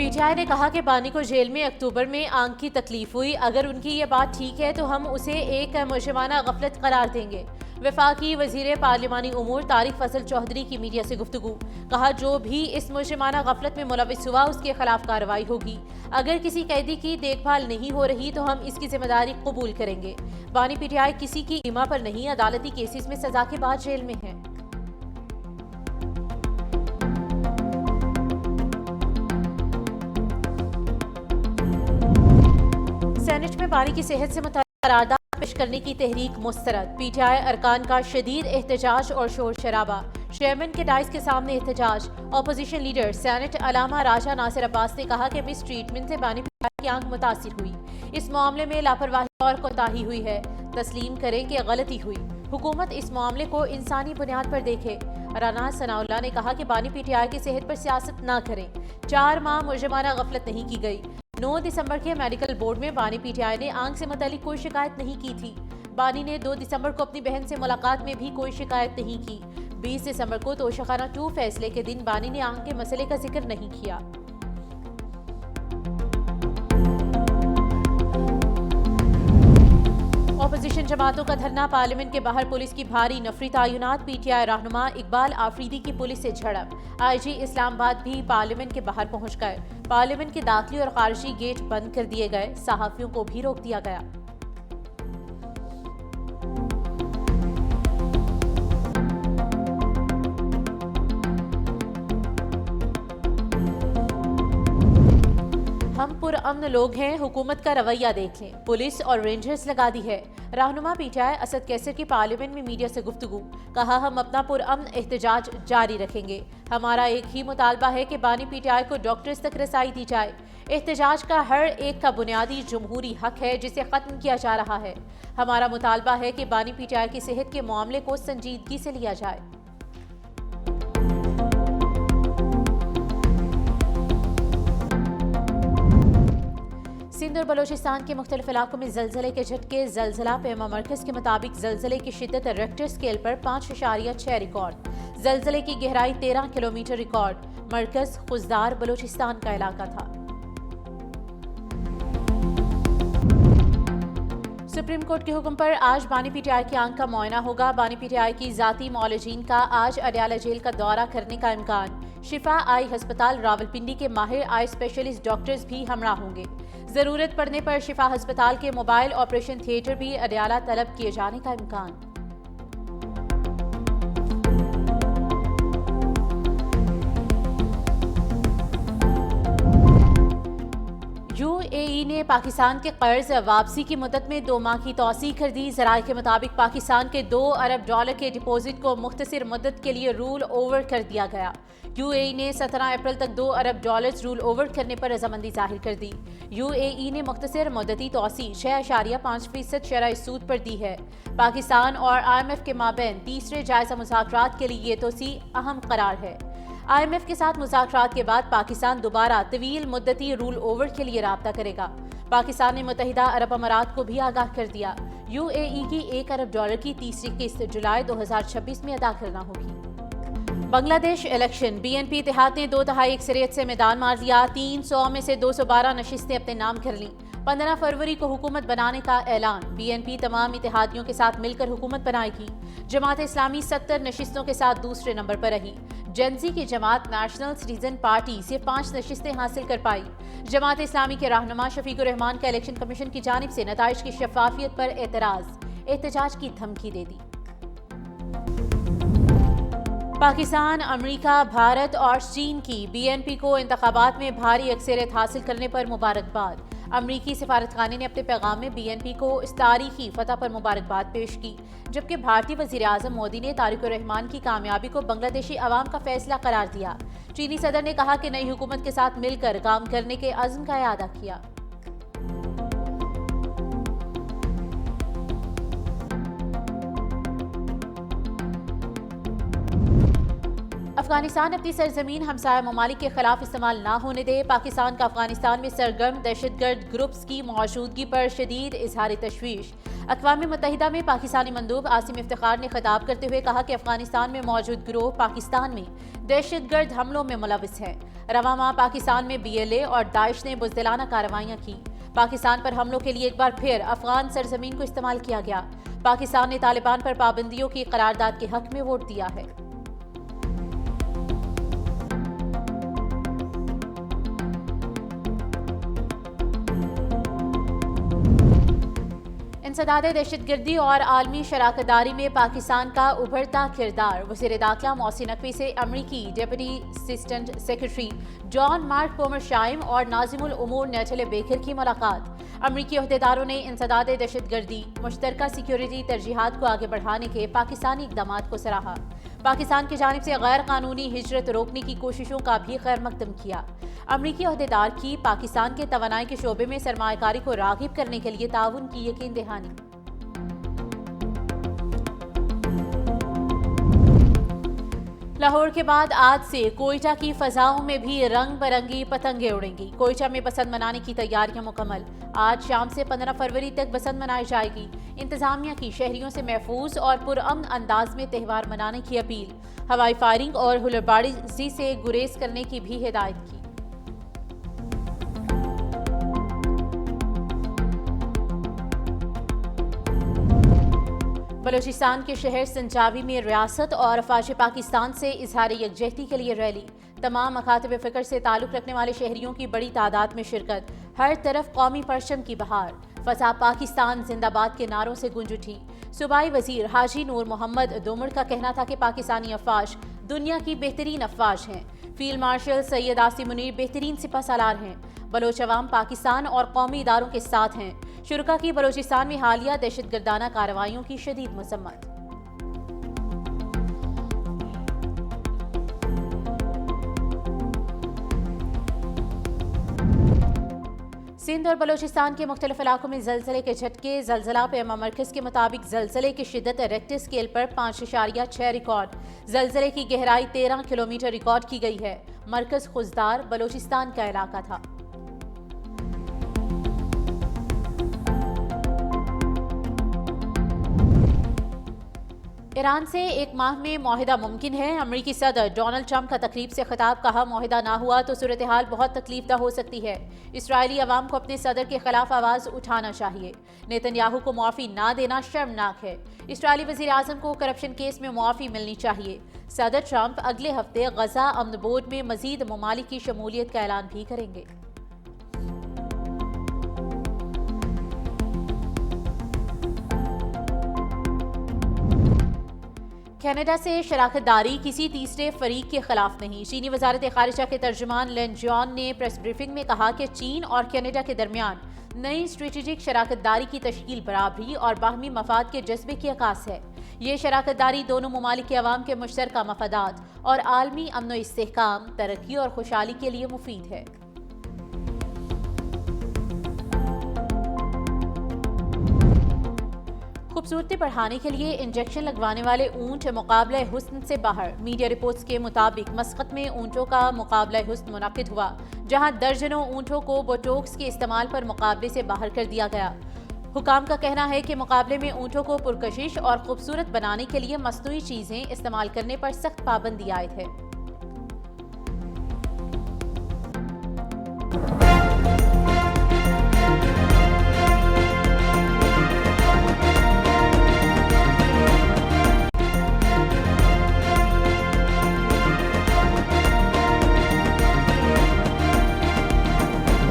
PTI ने कहा कि बानी को जेल में अक्टूबर में आंख की तकलीफ हुई। अगर उनकी ये बात ठीक है तो हम उसे एक मुजरिमाना गफलत करार देंगे। वफाकी वजीर पार्लिमानी उमूर तारिक फजल चौधरी की मीडिया से गुफ्तगू, कहा जो भी इस मुजरिमाना गफलत में मुलविस हुआ उसके खिलाफ कार्रवाई होगी। अगर किसी कैदी की देखभाल नहीं हो रही तो हम इसकी जिम्मेदारी कबूल करेंगे। बानी पीटीआई किसी की ईमा पर नहीं, अदालती केसेस में सजा के बाद जेल में है। सेनेट में बानी की सेहत से मुताल्लिक़ करारदाद पेश करने की तहरीक मुस्तरद। पीटीआई अरकान का शदीद एहतजाज और शोर शराबा। चेयरमैन के डाइस के सामने एहतजाज। अपोजिशन लीडर सेनेट अलामा राजा नासिर अब्बास ने कहा कि मिस ट्रीटमेंट से बानी पीटीआई की आंख मुतासिर हुई। इस मामले में लापरवाही और कोताही हुई है। तस्लीम करें कि गलती हुई। हुकूमत इस मामले को इंसानी बुनियाद पर देखे। राना सनाउल्लाह ने कहा कि बानी पीटीआई की सेहत पर सियासत न करें। 4 माह मुजरिमाना गफलत नहीं की गई। 9 दिसंबर के मेडिकल बोर्ड में बानी पीटीआई ने आंख से मुतालिक कोई शिकायत नहीं की थी। बानी ने 2 दिसंबर को अपनी बहन से मुलाकात में भी कोई शिकायत नहीं की। 20 दिसंबर को तोशाखाना 2 फैसले के दिन बानी ने आंख के मसले का जिक्र नहीं किया। अपोजिशन जमातों का धरना, पार्लियामेंट के बाहर पुलिस की भारी नफरी तैनात। पीटीआई रहनुमा इकबाल आफरीदी की पुलिस से झड़प। आईजी इस्लामाबाद भी पार्लियामेंट के बाहर पहुंच गए। पार्लियामेंट के दाखिली और खारिजी गेट बंद कर दिए गए। सहाफियों को भी रोक दिया गया। हम पुरअमन लोग हैं, हुकूमत का रवैया देख लें। पुलिस और रेंजर्स लगा दी है। रहनुमा पीटीआई असद कैसर की पार्लियामेंट में मीडिया से गुफ्तगू, कहा हम अपना पुरअमन एहतजाज जारी रखेंगे। हमारा एक ही मुतालबा है कि बानी पीटीआई को डॉक्टर्स तक रसाई दी जाए। एहतजाज का हर एक का बुनियादी जमहूरी हक है जिसे खत्म किया जा रहा है। हमारा मुतालबा है कि बानी पीटीआई की सेहत के मामले को संजीदगी से लिया जाए। सिंध और बलोचिस्तान के मुख्तलिफ इलाकों में जलजले के झटके। जलजला पैमा मरकज के मुताबिक जलजले की शिद्दत रेक्टर स्केल पर 5.6 रिकॉर्ड। जलजले की गहराई 13 किलोमीटर रिकॉर्ड। मरकज खुजदार बलोचिस्तान का इलाका था। सुप्रीम कोर्ट के हुक्म पर आज बानी पीटीआई की आंख का मुआयना होगा। बानी पीटीआई की जाती मौलजीन का आज अडयाला जेल का दौरा करने का इम्कान। शिफा आई अस्पताल रावलपिंडी के माहिर आई स्पेशलिस्ट डॉक्टर्स भी हमरा होंगे। जरूरत पड़ने पर शिफा अस्पताल के मोबाइल ऑपरेशन थिएटर भी अडयाला तलब किए जाने का इम्कान। यूएई ने पाकिस्तान के कर्ज वापसी की मुद्दत में 2 माह की तौसीह कर दी। ज़राए के मुताबिक पाकिस्तान के $2 अरब के डिपॉजिट को मुख्तसर मुद्दत के लिए रूल ओवर कर दिया गया। यूएई ने 17 अप्रैल तक $2 अरब रूल ओवर करने पर रजामंदी जाहिर कर दी। यूएई ने मुख्तसर मुद्दती तौसीह 6.5% शरह सूद पर दी है। पाकिस्तान और IMF के माबैन तीसरे जायजा मुज़ाकरात के लिए ये तौसीह अहम करार है। IMF के साथ मुज़ाकरात के बाद पाकिस्तान दोबारा तवील मुद्दती रूल ओवर के लिए राब्ता करेगा। पाकिस्तान ने मुत्तहिदा अरब अमारात को भी आगाह कर दिया। यूएई की $1 अरब की तीसरी किस्त जुलाई 2026 में अदा करना होगी। बांग्लादेश इलेक्शन, बीएनपी इत्तेहाद ने 2/3 अक्सरियत से मैदान मार दिया। 300 में से 212 नशिस्तें अपने नाम कर लीं। 15 फरवरी को हुकूमत बनाने का ऐलान। बीएनपी तमाम इत्तेहादियों के साथ मिलकर हुकूमत बनाएगी। जमात इस्लामी 70 नशिस्तों के साथ दूसरे नंबर पर रही। जनजी की जमात नेशनल सिटीजन पार्टी से 5 नशिस्तें हासिल कर पाई। जमात इस्लामी के रहनुमा शफीकुर रहमान का इलेक्शन कमीशन की जानिब से नताइज की शफाफियत पर एहतजाज की धमकी दे दी। पाकिस्तान, अमेरिका, भारत और चीन की बीएनपी को इंतखाबात में भारी अक्सरियत हासिल करने पर मुबारकबाद। अमरीकी सफारतखाने ने अपने पैगाम में बीएनपी को इस तारीखी फतह पर मुबारकबाद पेश की, जबकि भारतीय वज़ीर आज़म मोदी ने तारिक रहमान की कामयाबी को बांग्लादेशी अवाम का फैसला करार दिया। चीनी सदर ने कहा कि नई हुकूमत के साथ मिलकर काम करने के अज़्म का इआदा किया। अफगानिस्तान अपनी सरजमीन हमसाया ममालिक के खिलाफ इस्तेमाल ना होने दे। पाकिस्तान का अफगानिस्तान में सरगर्म दहशतगर्द ग्रुप्स की मौजूदगी पर शदीद इजहार तशवीश। अक़वाम मुत्तहिदा में पाकिस्तानी मंदूब आसिम इफ्तिखार ने खिताब करते हुए कहा कि अफगानिस्तान में मौजूद गिरोह पाकिस्तान में दहशतगर्द हमलों में मुलविस है। रवां माह पाकिस्तान में BLA और दाइश ने बुज़दिलाना कार्रवाइयाँ की। पाकिस्तान पर हमलों के लिए एक बार फिर अफगान सरजमीन को इस्तेमाल किया गया। पाकिस्तान ने तालिबान पर पाबंदियों की करारदाद के हक में वोट दिया है। इंसदाद दहशतगर्दी और आलमी शराकतदारी में पाकिस्तान का उभरता किरदार। वज़ीर दाखिला मोहसिन नकवी से अमरीकी deputy assistant secretary John Mark Pommersheim और नाज़िमुल उमूर नेटले बेकर की मुलाकात। अमरीकी अहदेदारों ने इंसदाद दहशतगर्दी मुश्तरका सिक्योरिटी तरजीहात को आगे बढ़ाने के पाकिस्तानी इक़दामात को सराहा। पाकिस्तान की जानिब से गैर कानूनी हिजरत रोकने की कोशिशों का भी खैर मकदम किया। अमरीकी अहदेदार की पाकिस्तान के तवानाई के शोबे में सरमायाकारी को राग़िब करने के लिए ताउन की यकीन दहानी। लाहौर के बाद आज से कोयटा की फजाओं में भी रंग बिरंगी पतंगे उड़ेंगी। कोयटा में बसंत मनाने की तैयारियां मुकम्मल। आज शाम से 15 फरवरी तक बसंत मनाई जाएगी। इंतजामिया की शहरियों से महफूज और पुरअमन अंदाज में त्यौहार मनाने की अपील। हवाई फायरिंग और हुलड़बाजी से गुरेज करने की भी हिदायत की। बलूचिस्तान के शहर संजावी में रियासत और अफवाज पाकिस्तान से इजहार यकजहती के लिए रैली। तमाम मकातब फ़िक्र से ताल्लुक़ रखने वाले शहरियों की बड़ी तादाद में शिरकत। हर तरफ कौमी परचम की बहार। फसा पाकिस्तान जिंदाबाद के नारों से गूंज उठी। सूबाई वजीर हाजी नूर मोहम्मद दोमड़ का कहना था कि पाकिस्तानी अफवाज दुनिया की बेहतरीन अफवाज हैं। फील्ड मार्शल सैयद आसिम मुनीर बेहतरीन सिपह सालार हैं। बलोच अवाम पाकिस्तान और कौमी इदारों के साथ हैं। शुरका की बलोचिस्तान में हालिया दहशतगर्दाना कार्रवाइयों की शदीद मजम्मत। सिंध और बलोचिस्तान के मुख्तलिफ इलाकों में जलजले के झटके। जलजला पेमा मरकज के मुताबिक जलजले की शिद्दत रेक्टर स्केल पर 5.6 रिकॉर्ड। जलजले की गहराई 13 किलोमीटर रिकॉर्ड की गई है। मरकज खुजदार बलोचिस्तान का इलाका था। ईरान से एक माह में मुआहिदा मुमकिन है। अमरीकी सदर डोनाल्ड ट्रंप का तकरीब से खिताब। कहा, मुआहिदा ना हुआ तो सूरत हाल बहुत तकलीफदा हो सकती है। इसराइली अवाम को अपने सदर के खिलाफ आवाज़ उठाना चाहिए। नेतन्याहू को मुआफ़ी ना देना शर्मनाक है। इसराइली वज़ीर आज़म को करप्शन केस में मुआफ़ी मिलनी चाहिए। सदर ट्रंप अगले हफ्ते गजा अमन बोर्ड में मज़ीद ममालिक की शमूलियत का ऐलान भी करेंगे। कनाडा से शराकतदारी किसी तीसरे फरीक के खिलाफ नहीं। चीनी वजारत खारिजा के तर्जुमान लेन जियान ने प्रेस ब्रीफिंग में कहा कि चीन और कनाडा के दरमियान नई स्ट्रेटेजिक शराकतदारी की तश्कील बराबरी और बाहमी मफाद के जज्बे की अक्कास है। ये शराकतदारी दोनों ममालिक के अवाम के मुश्तरका मफादात और आलमी अमन व इस्तेहकाम, तरक्की और खुशहाली के लिए मुफीद है। खूबसूरती बढ़ाने के लिए इंजेक्शन लगवाने वाले ऊंट मुकाबला हुस्न से बाहर। मीडिया रिपोर्ट्स के मुताबिक मस्कत में ऊंटों का मुकाबला हुस्न मुनक्किद हुआ, जहां दर्जनों ऊंटों को बोटॉक्स के इस्तेमाल पर मुकाबले से बाहर कर दिया गया। हुकाम का कहना है कि मुकाबले में ऊंटों को पुरकशिश और खूबसूरत बनाने के लिए मस्नूई चीजें इस्तेमाल करने पर सख्त पाबंदी आयद है।